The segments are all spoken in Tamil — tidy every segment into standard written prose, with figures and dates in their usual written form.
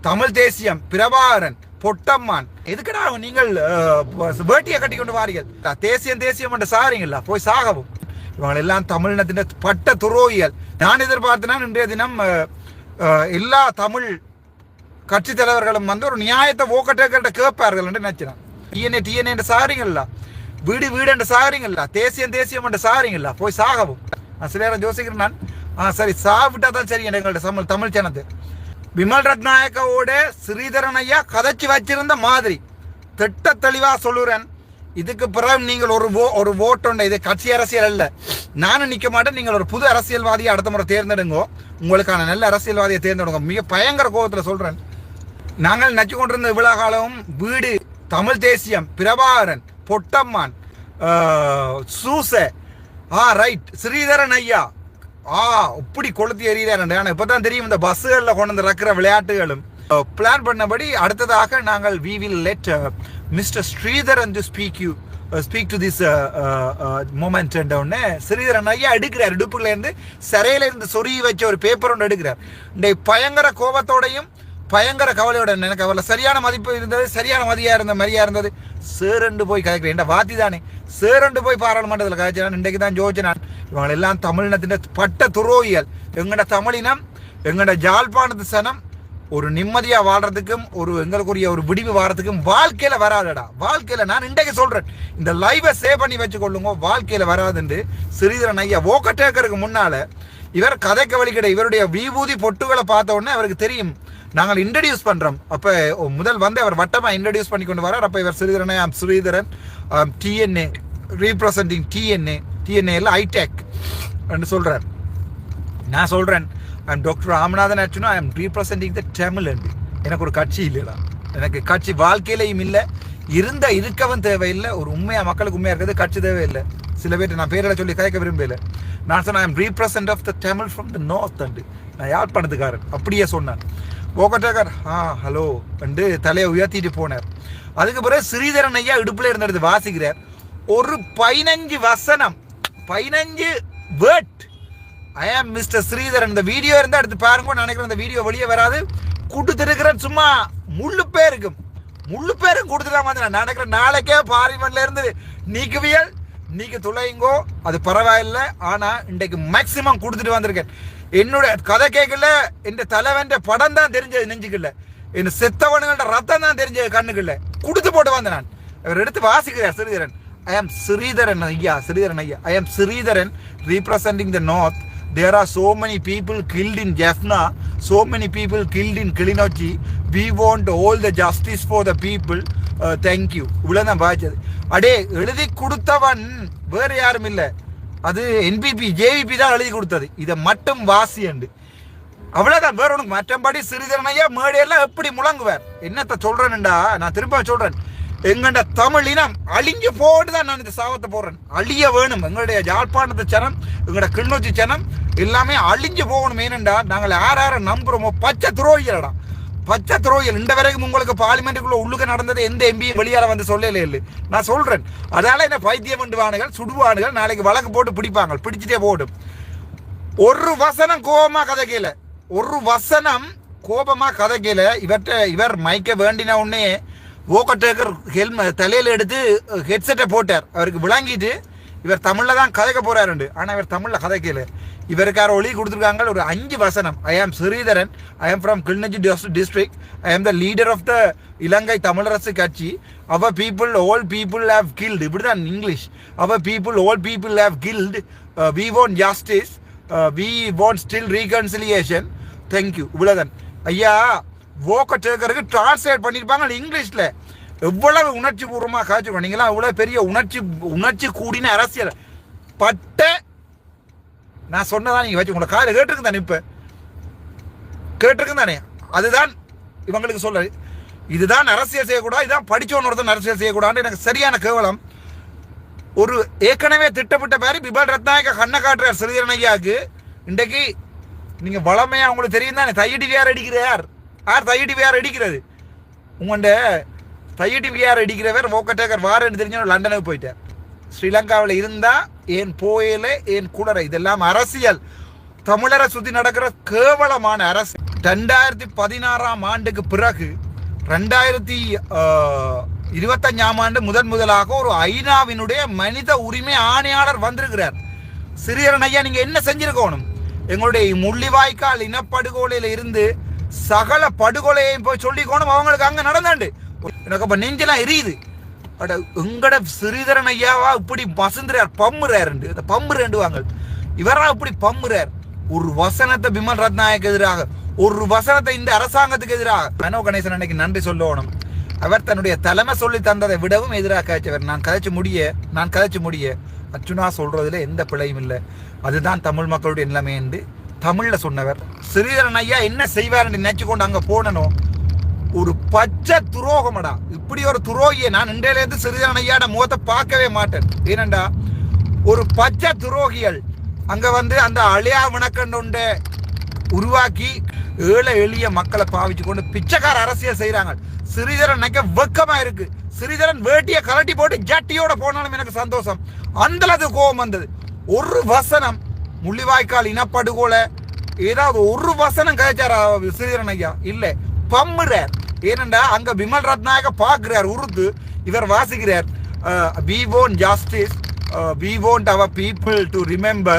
தமிழ் தேசியம், பிரபாகரன், பொட்டம்மான், எதுக்கடா நீங்கள் வேட்டியை கட்டி கொண்டு வாரீர்கள்? தேசியம் தேசியம் என்று சாரீங்களா? போய் சாகவும். இவங்க எல்லாம் தமிழினத்தின் பட்ட துரோகிகள். நான் எதிர்பார்த்தனா இன்றைய தினம் எல்லா தமிழ் கட்சி தலைவர்களும் வந்து ஒரு நியாயத்தை ஓக்கட்டேக்கிட்ட கேட்பார்கள் என்று நினைச்சினான். டிஎன்ஏ என்று சாரீங்களா? வீடு வீடு என்று சாரீங்களா? தேசியம் தேசியம் என்று சாரீங்களா? போய் சாகவும். சில நேரம் யோசிக்கிறேன் நான், சரி சாவிட்டா தான் சரி எங்கள்ட்ட தமிழ் ஜனத்து. விமல் ரத்நாயக்கோட ஸ்ரீதரன் ஐயா கதைச்சு வச்சிருந்த மாதிரி திட்ட தெளிவா சொல்லுறேன். இதுக்கு பிறகு நீங்கள் ஒரு ஓட்டு, இது கட்சி அரசியல் அல்ல. நானும் நிக்க மாட்டேன். நீங்கள் ஒரு புது அரசியல்வாதியை அடுத்த முறை தேர்ந்தெடுங்க. உங்களுக்கான நல்ல அரசியல்வாதியை தேர்ந்தெடுங்க. மிக பயங்கர கோபத்தில் சொல்றேன். நாங்கள் நச்சு கொண்டிருந்த இவ்வளவு காலம் வீடு, தமிழ் தேசியம், பிரபாகரன், பொட்டம்மான், சூச, ரைட், ஸ்ரீதரன் ஐயா இப்படி கொளுத்தி எறிகிறார். இப்பதான் தெரியும் இந்த பஸ்ஸுகளில் கொண்டு வந்து இருக்கிற விளையாட்டுகளும் பிளான் பண்ணபடி அடுத்ததாக நாங்கள் we will let Mr. Sridharan to speak to this moment. Sridharan ஐயா எடுக்கிறார். இடுப்புல இருந்து சிறையில இருந்து சொருகி வச்ச ஒரு பேப்பர் ஒன்று எடுக்கிறார். இந்த பயங்கர கோபத்தோடையும் பயங்கர கவலையோட, எனக்கு அவரில் சரியான மதிப்பு இருந்தது, சரியான மதியா இருந்தது. சேரண்டு போய் கதைக்கிறேன் வாத்தி தானே, சேரண்டு போய் பாராளுமன்றத்தில் கதைச்சான். இன்றைக்கு தான் ஜோதிச்சான். இவங்க எல்லாம் தமிழினத்தின் பட்ட துரோகிகள். எங்கட தமிழினம், எங்கட ஜாழ்ப்பாணத்து சனம் ஒரு நிம்மதியா வாழ்றதுக்கும் எங்களுக்குரிய ஒரு விடிவு வாரத்துக்கும் வாழ்க்கையில வராதுடா. வாழ்க்கையில நான் இன்றைக்கு சொல்றேன், இந்த லைவை சேவ் பண்ணி வச்சுக்கொள்ளுங்க. வாழ்க்கையில வராதுன்னு ஸ்ரீதரன் ஐயா ஓக்கட்டேக்கருக்கு முன்னால இவர் கதைக்க வழிகிட இவருடைய விபூதி பொட்டுகளை பார்த்த உடனே அவருக்கு தெரியும் நாங்கள் இன்ட்ரடியூஸ் பண்றோம். அப்ப முதல் வந்து அவர் வட்டமா இன்ட்ரடியூஸ் பண்ணி கொண்டு வரார். அப்ப இவர் ஸ்ரீதரன் ஸ்ரீதரன் டிஎன்ஏ ரீப்ரசன்டிங் டிஎன்ஏல ஐடெக் என்று சொல்றார். நான் சொல்றேன் டாக்டர் ராமநாதன் ஆச்சுன்னா ஐ எம் ரீப்ரசன்டிங் த தமிழ். எனக்கு ஒரு கட்சி இல்லைடா. எனக்கு கட்சி வாழ்க்கையிலையும் இல்லை, இருக்கவும் தேவையில்லை. ஒரு உண்மையா மக்களுக்கு உண்மையா இருக்கிறது கட்சி தேவையில்லை. சில பேர் நான் பேரில் சொல்லி கதைக்க விரும்பல. நான் சொன்னேன் I am represent of the Tamil from the north. நான் யாழ்ப்பாணத்துக்காரன் அப்படியே சொன்னேன். ஓகட்டாக்கார் ஹலோ என்று தலையை உயர்த்திட்டு போனார். அதுக்கு பிறகு ஸ்ரீதரன் ஐயா இடுப்புல இருந்தது வாசிக்கிறார். ஒரு 15 வசனம், 15 வேர்ட், ஐ ஆம் மிஸ்டர் ஸ்ரீதரன். இந்த வீடியோ இருந்தா எடுத்து பாருங்க. நினைக்கிறேன் இந்த வீடியோ வெளியே வராது. கொடுத்துருக்கிறேன் சும்மா முள்ளு பேரும் கொடுத்துட்டாம. நான் நினைக்கிறேன் நாளைக்கே பார்லிமெண்ட்ல இருந்து நீக்க துளைங்கோ, அது பரவாயில்ல. ஆனா இன்றைக்கு மேக்சிமம் கொடுத்துட்டு வந்திருக்கேன். என்னோட கதை கேட்கல, என் தலைவன் படம் தான் தெரிஞ்சது நெஞ்சுக்கல, என் செத்தவனுங்கள்ட்ட ரத்தம் தான் தெரிஞ்சது கண்ணுக்குள்ள. கொடுத்து போட்டு வந்தேன் நான். அவர் எடுத்து வாசிக்கிறார் ஸ்ரீதரன். I am Sridharan ஐயா. I am Sridharan representing the north. There are so many people killed in Jaffna, so many people killed in Kilinochchi. We want all the justice for the people. Thank you. இவ்வளவுதான் பாய்ச்சது. அடே எழுதி கொடுத்தவன் வேற யாரும் இல்லை, அது என்பிபி ஜேவிபி தான் எழுதி கொடுத்தது. இதை மட்டும் வாசி அண்டு அவ்வளவுதான். வேற உனக்கு மற்றபடி ஸ்ரீதரன் ஐயா மேடையெல்லாம் எப்படி முழங்குவார். என்னத்த சொல்றேன்டா, நான் திரும்ப சொல்றேன், எங்கட தமிழ் இனம் அழிஞ்சு போட்டுதான் நான் இந்த சாவத்தை போடுறேன். அழிய வேணும். எங்களுடைய யாழ்ப்பாணத்து சனம், எங்களோட கிளிநொச்சி சனம் எல்லாமே அழிஞ்சு போகணும். ஏனென்றா நாங்கள் யார நம்புறோமோ பச்சை துரோகிகளடா, பச்சை துரோகிகள். இந்த வரைக்கும் உங்களுக்கு பார்லிமெண்ட்டுக்குள்ள உள்ளுக்க நடந்தது எந்த எம்பியும் வெளியால வந்து சொல்லல இல்லை. நான் சொல்றேன், அதனால என்ன பைத்தியம் பண்ணுவானுகள், சுடுவானுகள், நாளைக்கு வழக்கு போட்டு பிடிப்பாங்க, பிடிச்சிட்டே போடும். ஒரு வசனம் கோபமா கதைக்கல, ஒரு வசனம் கோபமா கதைக்கல. இவர் மைக்க வேண்டின உடனே ஓக்கட்டேக்கர் தலையில எடுத்து ஹெட்செட்டை போட்டார். அவருக்கு விளங்கிட்டு இவர் தமிழ்ல தான் கதைக்க போறாரு. ஆனா இவர் தமிழ்ல கதைக்கல. இவருக்கார ஒளி கொடுத்துருக்காங்க ஒரு 5 வசனம். ஐ ஆம் ஸ்ரீதரன், ஐ am from Kilinochchi district, I am the leader of the Ilankai Tamilarasu Kachchi. Our people all people have killed, இப்படிதான் English. Our people all people have killed, we want justice, we want still reconciliation, thank you. இவ்வளவுதான் ஐயா. ஓக்கட்டேக்கருக்கு டிரான்ஸ்லேட் பண்ணியிருப்பாங்க இங்கிலீஷ்ல. எவ்வளவு உணர்ச்சி பூர்வமா காய்ச்சிருக்கோம். நீங்களாம் எவ்வளவு பெரிய உணர்ச்சி கூடின அரசியல் பட்ட நான் சொன்னதான் நீங்க வச்சு உங்களை கால கேட்டிருக்கு தானே, இப்ப கேட்டிருக்கு தானே. அதுதான் இவங்களுக்கு சொல்ல, இதுதான் அரசியல் செய்யக்கூடாது, இதுதான் படிச்சவன் ஒருத்தன் அரசியல் செய்யக்கூடாது. எனக்கு சரியான கேவலம். ஒரு ஏற்கனவே திட்டமிட்ட மாதிரி விமல் ரத்நாயக்க கண்ணை காட்டுறார் ஸ்ரீதரன் ஐயாவுக்கு. இன்றைக்கு நீங்க வளமையா உங்களுக்கு தெரியும் தானே, தையடி வியார் அடிக்கிறார். யார் தையடி வியார் அடிக்கிறது? உங்கள்ட தையடி வியார் அடிக்கிறவர் ஓக்கட்டேக்கர் வாரன்னு தெரிஞ்ச லண்டனுக்கு போயிட்டார். ஸ்ரீலங்காவில் இருந்தா ஏன் போயல ஏன் குளற, இதெல்லாம் அரசியல். தமிழரை சுத்தி நடக்கிற கேவலமான அரசு. 2016 ஆண்டுக்கு பிறகு 2025 ஆண்டு முதலாக ஒரு ஐநாவினுடைய மனித உரிமை ஆணையாளர் வந்திருக்கிறார். சிறியரன் ஐயா, நீங்க என்ன செஞ்சிருக்கணும்? எங்களுடைய முள்ளிவாய்க்கால் இனப்படுகொலையில இருந்து சகல படுகொலையையும் போய் சொல்லிக்கணும். அவங்களுக்கு அங்க நடந்தாண்டு எனக்கு அப்ப நெஞ்செல்லாம் எரியுது. எங்கட சிறிதரன் ஐயாவா இப்படி வசந்துறார், பம்முறாருண்டுவாங்க. இவரா இப்படி பம்முறார். ஒரு வசனத்தை பிமல் ரத்நாயக்கு எதிராக, ஒரு வசனத்தை இந்த அரசாங்கத்துக்கு எதிராக மனோ கணேசன் அன்னைக்கு நன்றி சொல்லணும். அவர் தன்னுடைய தலைமை சொல்லி தந்ததை விடவும் எதிராக கதைச்சவர். நான் கதைச்சு முடிய அச்சுனா சொல்றதுல எந்த பிழையும் இல்லை. அதுதான் தமிழ் மக்களுடைய நிலைமை என்று தமிழ்ல சொன்னவர். சிறிதரன் ஐயா என்ன செய்வார் என்று நினைச்சு கொண்டு அங்க போனனும். ஒரு பச்சை துரோகமடா. இப்படி ஒரு துரோகியை நான் இன்றையிலேருந்து சிறிதரன் ஐயாட முகத்தை பார்க்கவே மாட்டேன். ஏனண்டா ஒரு பச்சை துரோகிகள் அங்க வந்து அந்த அழியா வினக்கண்ட உருவாக்கி ஏழை எளிய மக்களை பாவிச்சு கொண்டு பிச்சைக்கார அரசியல் செய்யறாங்க. சிறிதரன் நினைக்க வெக்கமா இருக்கு. சிறிதரன் வேட்டியை கலட்டி போட்டு ஜட்டியோட போனாலும் எனக்கு சந்தோஷம். அந்த அளவுக்கு கோபம் வந்தது. ஒரு வசனம் முள்ளிவாய்க்கால் இனப்படுகொலை ஏதாவது ஒரு வசனம் கழிச்சாரா சிறிதரன் ஐயா? இல்ல, பம்முறார். ஏனண்டா அங்க பிமல் ரத்நாயக பாக்குறார் உருது, இவர் வாசிக்கிறார். we want justice, we want our people to remember,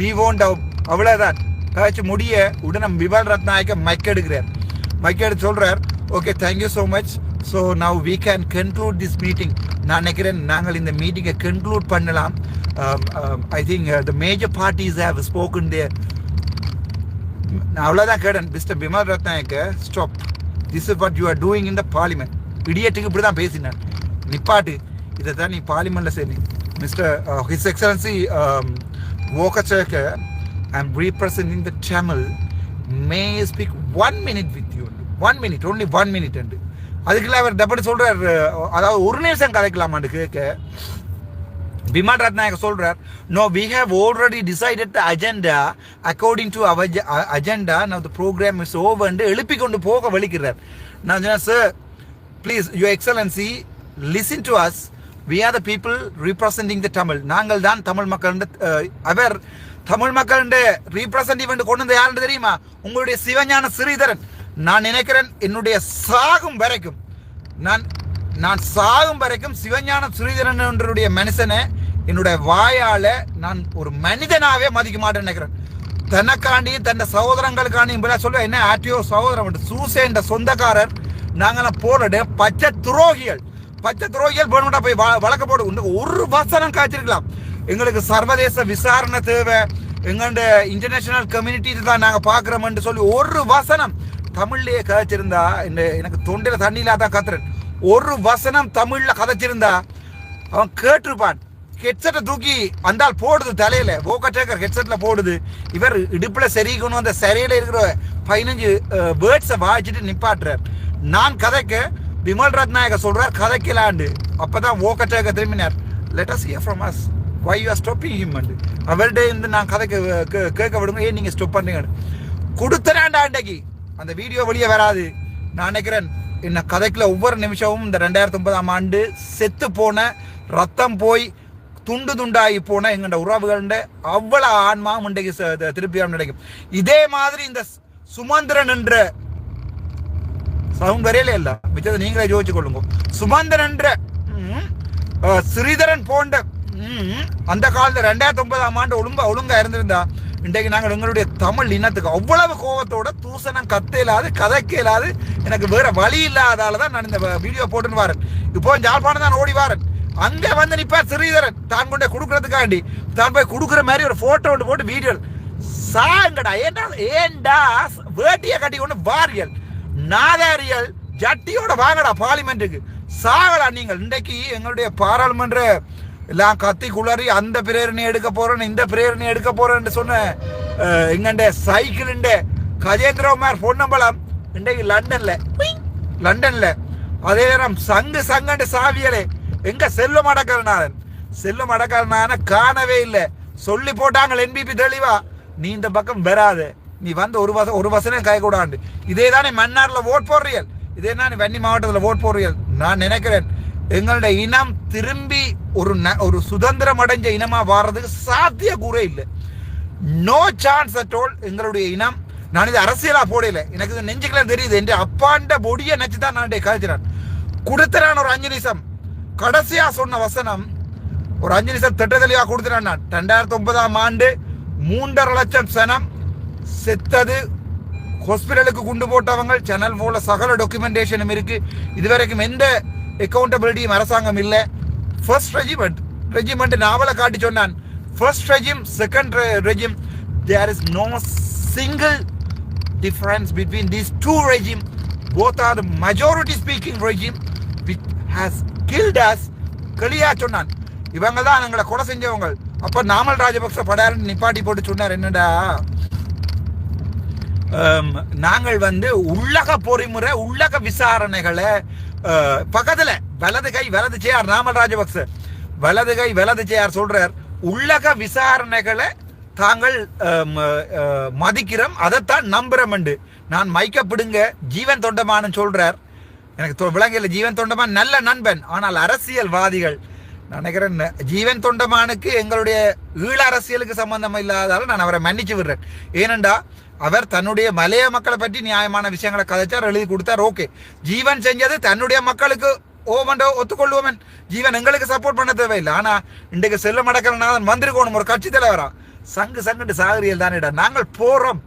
we want our அவ்வளவுதான் கழிச்சு முடிய உடனே பிமல் ரத்நாயக மைக் எடுத்து சொல்றார், okay thank you so much, so now we can conclude this meeting. நான் நினைக்கிறேன் நாங்கள் இந்த மீட்டிங்கை கன்க்ளூட் பண்ணலாம். I think the major parties have spoken there. நான் அவ்வளோதான் கேட்டேன், mister Bimal Ratnayake, stop, this is what you are doing in the parliament. இடியட்டுக்கு இப்படி தான் பேசினான். நிப்பாட்டு, இதை தான் நீ பார்லிமெண்ட்ல சரி. Mister his excellency Vokacheka, I'm representing the Tamil. May I speak 1 minute with you? 1 minute, only 1 minute. And அதுக்குள்ள அவர் டப்படி சொல்றார், அதாவது ஒரு நிமிஷம் கலைக்கலாமான்னு கேட்க பிமல் ரத்நாயக சொல்றார், no, we have already decided the agenda according to our agenda, now the program is over and எழுப்பி கொண்டு போக வலிக்கிறார். நான் சொன்னேன், sir please your excellency listen to us, we are the people representing the Tamil. நாங்கள் தான் தமிழ் மக்கள். அவர் தமிழ் மக்கள் ரீப்ரசன்டிவ் கொண்டு வந்து யாருன்னு தெரியுமா? உங்களுடைய சிவஞான ஸ்ரீதரன். நான் நினைக்கிறேன் என்னுடைய சாகும் வரைக்கும் நான் சாகும் வரைக்கும் சிவஞான ஸ்ரீதரன் என்றுடைய மனுஷனை என்னுடைய வாயால நான் ஒரு மனிதனாவே மதிக்க மாட்டேன்னு நினைக்கிறேன். தனக்காண்டியும் தன் சகோதரங்களுக்காண்டியும் இப்படி சொல்லுவேன், என்ன ஆட்டியோ சகோதரன் சூசே என்ற சொந்தக்காரர் நாங்களாம் போராட பச்சை துரோகிகள் வேணும்டா போய் வழக்க போடு. ஒரு வசனம் காய்ச்சிருக்கலாம். எங்களுக்கு சர்வதேச விசாரணை தேவை, எங்கண்ட இன்டர்நேஷனல் கம்யூனிட்டி தான் நாங்க பாக்குறோம்னு சொல்லி ஒரு வசனம் தமிழ்லயே கதைச்சிருந்தா, எனக்கு தொண்டையில தண்ணியில தான் கத்துறேன். ஒரு வசனம் தமிழ்ல கதைச்சிருந்தா அவன் கேட்டிருப்பான். ஹெட்செட்டை தூக்கி அந்தால் போடுது தலையில, வோக்கட்டேக்கர் ஹெட்செட்ல போடுது. இவர் இடுப்புல சரிக்கணும், அந்த சரியில இருக்கிற 15 வேர்ட்ஸை வாய்ச்சிட்டு நிப்பாட்டுறார். நான் கதைக்க பிமல் ரத்நாயக சொல்றார் கதைக்கலாண்டு. அப்பதான் வோக்கட்டேக்க திரும்பினார், let us hear from us, why you are stopping him? அவர்கிட்ட இருந்து நான் கதைக்க கேட்க விடுங்க, ஏன் நீங்க ஸ்டாப் பண்ணீங்க? கொடுத்தனாண்டா அன்றைக்கு அந்த வீடியோ வெளியே வராது. நான் நினைக்கிறேன் என்ன கதைக்குள்ள ஒவ்வொரு நிமிஷமும் இந்த 2009 ஆண்டு செத்து போன, ரத்தம் போய் துண்டு துண்டாகி போன எங்கள்ட உறவுகள்ட அவ்வளவு ஆன்மாவும் இன்றைக்கு திருப்பி கிடைக்கும். இதே மாதிரி இந்த சுமந்திரன் என்ற சவுண்ட் வரையில இல்ல, மிச்சத்தை நீங்களே யோசிச்சு கொள்ளுங்க. சுமந்திரன் என்ற ஸ்ரீதரன் போன்ற அந்த காலத்துல 2009 ஆண்டு ஒழுங்கா இருந்திருந்தா இன்றைக்கு நாங்கள் எங்களுடைய தமிழ் இனத்துக்கு அவ்வளவு கோபத்தோட தூசணம் கத்த இல்லாது கதைக்க இல்லாது எனக்கு வேற வழி இல்லாதாலதான் நான் இந்த வீடியோ போட்டுன்னு வரேன். இப்போ ஜாழ்ப்பாணம் தான் ஓடி வரேன். அங்க வந்து நிப்பார் ஸ்ரீதரன் தான் கொண்டே கொடுக்கறதுக்காண்டி தான் போய் கொடுக்குற மாதிரி ஒரு போட்டோ ஒன்று போட்டு வீடியோ சாங்கடா. ஏண்டா வேட்டியை கட்டி கொண்டு வாரியல் நாதாரியல் ஜட்டியோட வாங்கடா பார்லிமெண்ட்டுக்கு சாகடா. நீங்கள் இன்றைக்கு எங்களுடைய பாராளுமன்ற எல்லாம் கத்தி குளறி அந்த பிரேரணை எடுக்க போறேன் இந்த பிரேரணை எடுக்க போறேன்னு சொன்ன எங்கண்ட சைக்கிள் கஜேந்திரகுமார் பொன்னம்பலம் இன்றைக்கு லண்டன்ல அதே நேரம் சங்கண்டு சாவியலே எங்க செல்வம் அடக்கறனான காணவே இல்லை. சொல்லி போட்டாங்க என்பிபி தெளிவா, நீ இந்த பக்கம் வராத, நீ வந்து ஒரு வசனம் கை கூடாண்டு. இதே தானே மன்னார்ல ஓட் போடுறியல், இதே தானே வன்னி மாவட்டத்துல ஓட் போடுறியல். நான் நினைக்கிறேன் எங்களுடைய இனம் திரும்பி ஒரு சுதந்திரம் அடைஞ்ச இனமா வாரதுக்கு சாத்திய கூறே இல்லை. No chance at all. எங்களுடைய இனம், நான் இது அரசியலா போடல, எனக்கு இது நெஞ்சுக்கெல்லாம் தெரியுது. என் அப்பாண்ட பொடியை நினைச்சு தான் நான் கழிச்சிறேன். கொடுத்துறான் ஒரு 5 நிமிஷம். கடைசியா சொன்ன வசனம் ஒரு 5 நிமிஷம் திட்டத்தெளிவா கொடுத்துறான். நான் 2009ஆம் ஆண்டு 3.5 லட்சம் சனம் செத்தது, ஹாஸ்பிட்டலுக்கு குண்டு போட்டவங்க, சேனல் போல சகல டாக்குமெண்டேஷனும் இருக்கு. இதுவரைக்கும் எந்த அக்கௌண்டபிலிட்டியும் அரசாங்கம் இல்லை. ஃபர்ஸ்ட் ரெஜிமெண்ட் நாவலை காட்டி சொன்னான். First regime, second regime, there is no single difference between these two regimes. Both are the majority speaking regime which has killed us. களியா சொன்னான். இவங்க தான் எங்களை கொலை செஞ்சவங்க. அப்ப நாமல் ராஜபக்ச படாரன் நிப்பாட்டி போட்டு சொன்னார், என்னடா நாங்கள் உள்ளக பொறிமுறை உள்ளக விசாரணைகளை பக்கத்துல வலது கை வலது சேர் நாமல் ராஜபக்ச வலது கை வலது சேர் சொல்றார், உள்ளக விசாரணைகளை தாங்கள் மதிக்கிறோம், அதைத்தான் நம்புறோம். நான் மைக்கப்படுங்க ஜீவன் தொண்டமானு சொல்றார். எனக்கு விளங்கல. ஜீவன் தொண்டமான் நல்ல நண்பன், ஆனால் அரசியல்வாதிகள் நினைக்கிறேன் ஜீவன் தொண்டமானுக்கு எங்களுடைய ஈழ அரசியலுக்கு சம்பந்தம் இல்லாதாலும் நான் அவரை மன்னிச்சு விடுறேன். ஏனென்றா அவர் தன்னுடைய மலைய மக்களை பற்றி நியாயமான விஷயங்களை கதைச்சார், எழுதி கொடுத்தார். ஓகே, ஜீவன் செஞ்சது தன்னுடைய மக்களுக்கு ஓமண்டோ ஒத்துக்கொள்வோமன். ஜீவன் எங்களுக்கு சப்போர்ட் பண்ண தேவையில்லை. ஆனா இன்றைக்கு செல்ல மடக்கலநாதன் வந்திருக்கணும் ஒரு கட்சி தலைவரா. சங்கு சாகரியல் தானேடா. நாங்கள் போறோம்,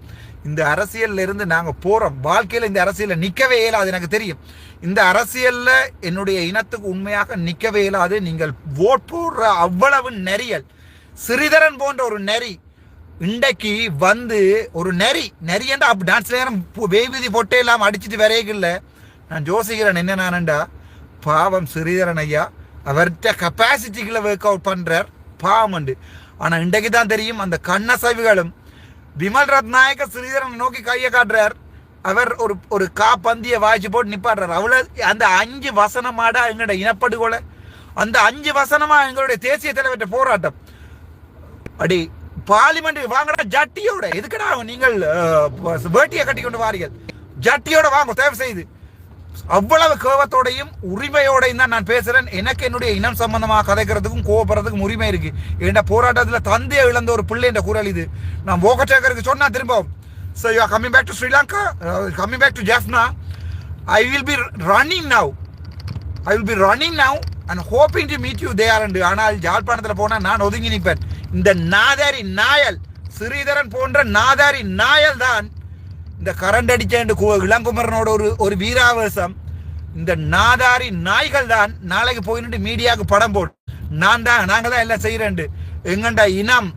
இந்த அரசியல்ல இருந்து நாங்க போறோம். வாழ்க்கையில இந்த அரசியல்ல நிக்கவே இயலாது, எனக்கு தெரியும். இந்த அரசியல்ல என்னுடைய இனத்துக்கு உண்மையாக நிக்கவே இயலாது. நீங்கள் ஓட் போடுற அவ்வளவு நெறியல், சிறிதரன் போன்ற ஒரு நெறி இன்றைக்கு ஒரு நெறி என்றா அப்படி டான்ஸ் நேரம் வேவிதி பொட்டே இல்லாம அடிச்சுட்டு வரையில நான் யோசிக்கிறேன் என்ன நானண்டா, பாவம் ஸ்ரீதரன் ஐயா அவர்கிட்ட கெப்பாசிட்டிகளை ஒர்க் அவுட் பண்றார் பாவம் உண்டு. ஆனா இன்றைக்கு தான் தெரியும் அந்த கண்ணசைவுகளும். விமல் ரத்நாயக்க ஸ்ரீதரன் நோக்கி கையை காட்டுறார். அவர் ஒரு காப்பந்திய வாய்ச்சி போட்டு நிப்பாடுறார். அவ்வளவு அந்த 5 வசனமாடா எங்களுடைய இனப்படுகொலை, அந்த 5 வசனமா எங்களுடைய தேசிய தலைவர்கிட்ட போராட்டம். அடி பார்லிமெண்ட் வாங்கடா ஜட்டியோட. எதுக்கடா நீங்கள் வேட்டியை கட்டி கொண்டு வாரீர்கள்? ஜட்டியோட வாங்க தேவை செய்து. அவ்வளவு கோபத்தோடையும் உரிமையோடையும் தான் நான் பேசுறேன். எனக்கு என்னுடைய இனம் சம்பந்தமாக கதைக்கிறதுக்கும் கோபப்படுறதுக்கும் உரிமை இருக்கு. என்ற போராட்டத்தில் தந்தையை இழந்த ஒரு பிள்ளை என்ற குரல் இது. நான் போகச்சேகருக்கு சொன்னா திரும்பவும், so you are coming back to Sri Lanka, coming back to Jaffna. I will be running now and hoping to meet you there. ஆனால் ஜாழ்ப்பாணத்தில் போனா நான் ஒதுங்கி நிற்பேன். இந்த நாதாரி நாயல் ஸ்ரீதரன் போன்ற நாதாரி நாயல் தான் இந்த கரண்ட் அடிச்ச இளங்குமரனோட ஒரு வீராவேசம். இந்த நாதாரி நாய்கள் தான் நாளைக்கு போயிட்டு மீடியாவுக்கு படம் போடு, நாங்க தான் எல்லாம் செய்யறேன். எங்கண்டா இனம்,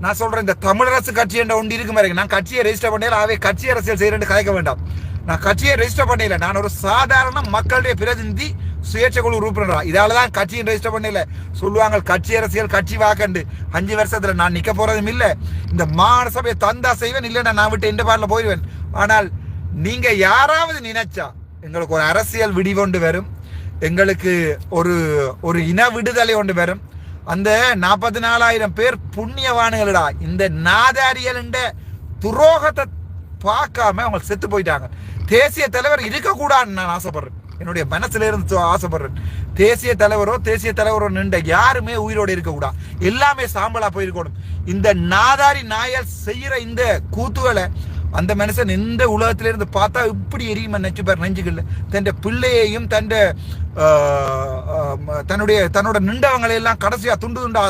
நான் சொல்றேன், இந்த தமிழரசு கட்சி என்ற ஒன்று இருக்கு மாதிரி. நான் கட்சியை ரெஜிஸ்டர் பண்ணல, அவை கட்சி அரசியல் செய்யறேன் கதைக்க வேண்டாம். நான் கட்சியை ரெஜிஸ்டர் பண்ணல, நான் ஒரு சாதாரண மக்களுடைய பிரதிநிதி, சுயேட்சை குழு உறுப்பினரா. இதாலதான் கட்சியை ரெஜிஸ்டர் பண்ணல. சொல்லுவாங்க கட்சி அரசியல் கட்சி வாக்கண்டு. 5 வருஷத்துல நான் நிக்க போறதும் இல்லை. இந்த மாகாண சபையை தந்தா செய்வேன், இல்லைன்னா நான் விட்டு எந்த பாடல போயிடுவேன். ஆனால் நீங்க யாராவது நினைச்சா எங்களுக்கு ஒரு அரசியல் விடிவொண்டு வரும், எங்களுக்கு ஒரு இன விடுதலை ஒன்று வரும். அந்த 44,000 பேர் புண்ணியவானுகளா இந்த நாதாரியல் துரோகத்தை பார்க்காம அவங்க செத்து போயிட்டாங்க. தேசிய தலைவர் இருக்கக்கூடாதுன்னு நான் ஆசைப்படுறேன், என்னுடைய மனசுல இருந்து ஆசைப்படுறேன். தேசிய தலைவரோ நின்ற யாருமே உயிரோடு இருக்கக்கூடாது, எல்லாமே சாம்பலா போயிருக்கணும். இந்த நாதாரி நாயல் செய்யற இந்த கூத்துகளை அந்த மனுஷன் எந்த உலகத்திலிருந்து பார்த்தா இப்படி எரியுமா நெச்சுப்பார் நெஞ்சுக்கல. தன் பிள்ளையையும் தன்னோட நின்றவங்களை எல்லாம் கடைசியா துண்டு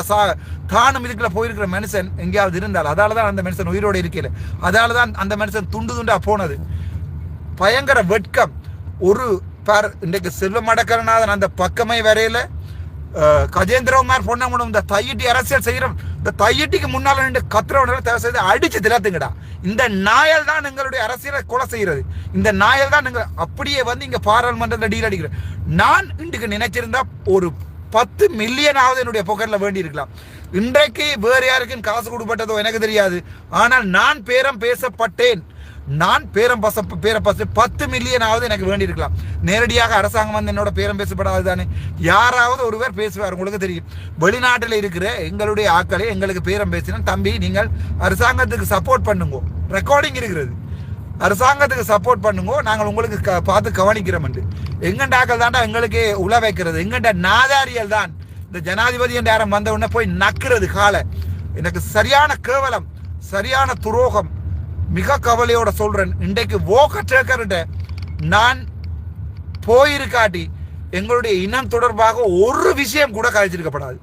தானும் இதுக்குள்ள போயிருக்கிற மனுஷன் எங்கேயாவது இருந்தால் அதாலதான் அந்த மனுஷன் உயிரோடு இருக்கல. அதாலதான் அந்த மனுஷன் துண்டா போனது. பயங்கர வெட்கம். இன்றைக்கு செல்வம் அடக்கலநாதன் அந்த பக்கமே வரையில கஜேந்திரகுமார் பொன்னமுடன் இந்த தையிட்டி அரசியல் செய்யறோம். இந்த தையிட்டிக்கு முன்னால நின்று கத்திரவனை தேவை செய்து அடிச்சு திறத்துங்கடா. இந்த நாயல் தான் எங்களுடைய அரசியலை கொலை செய்யறது. இந்த நாயல் தான் அப்படியே இங்க பாராளுமன்றத்தில் டீல் அடிக்கிறேன். நான் இன்றைக்கு நினைச்சிருந்தா ஒரு 10 மில்லியனாவது என்னுடைய பொக்கெட்ல வேண்டி இருக்கலாம். இன்றைக்கு வேறு யாருக்கும் காசு கொடுப்பட்டதோ எனக்கு தெரியாது. ஆனால் நான் பேரம் பேசப்பட்டேன். நான் பேரம் 10 மில்லியனாவது எனக்கு வேண்டி இருக்கலாம். நேரடியாக அரசாங்கம் என்னோட பேரம் பேசப்படாது தானே. யாராவது ஒருவர் பேசுவார், உங்களுக்கு தெரியும். வெளிநாட்டில் இருக்கிற எங்களுடைய ஆட்களே எங்களுக்கு பேரம் பேசினா, தம்பி நீங்கள் அரசாங்கத்துக்கு சப்போர்ட் பண்ணுங்க, ரெக்கார்டிங் இருக்கிறது, அரசாங்கத்துக்கு சப்போர்ட் பண்ணுங்க, நாங்கள் உங்களுக்கு பார்த்து கவனிக்கிறோம். எங்கண்ட ஆக்கள் தாண்டா எங்களுக்கு உல வைக்கிறது. எங்கண்ட நாதாரியல் தான் இந்த ஜனாதிபதி என்ற யாரும் வந்த உடனே போய் நக்கிறது காலை. எனக்கு சரியான கேவலம். சரியான துரோகம். மிக கவலையோட சொல்றேன். இன்றைக்கு வோக்கற்ற நான் போயிருக்காட்டி எங்களுடைய இனம் தொடர்பாக ஒரு விஷயம் கூட கழிச்சிருக்கப்படாது.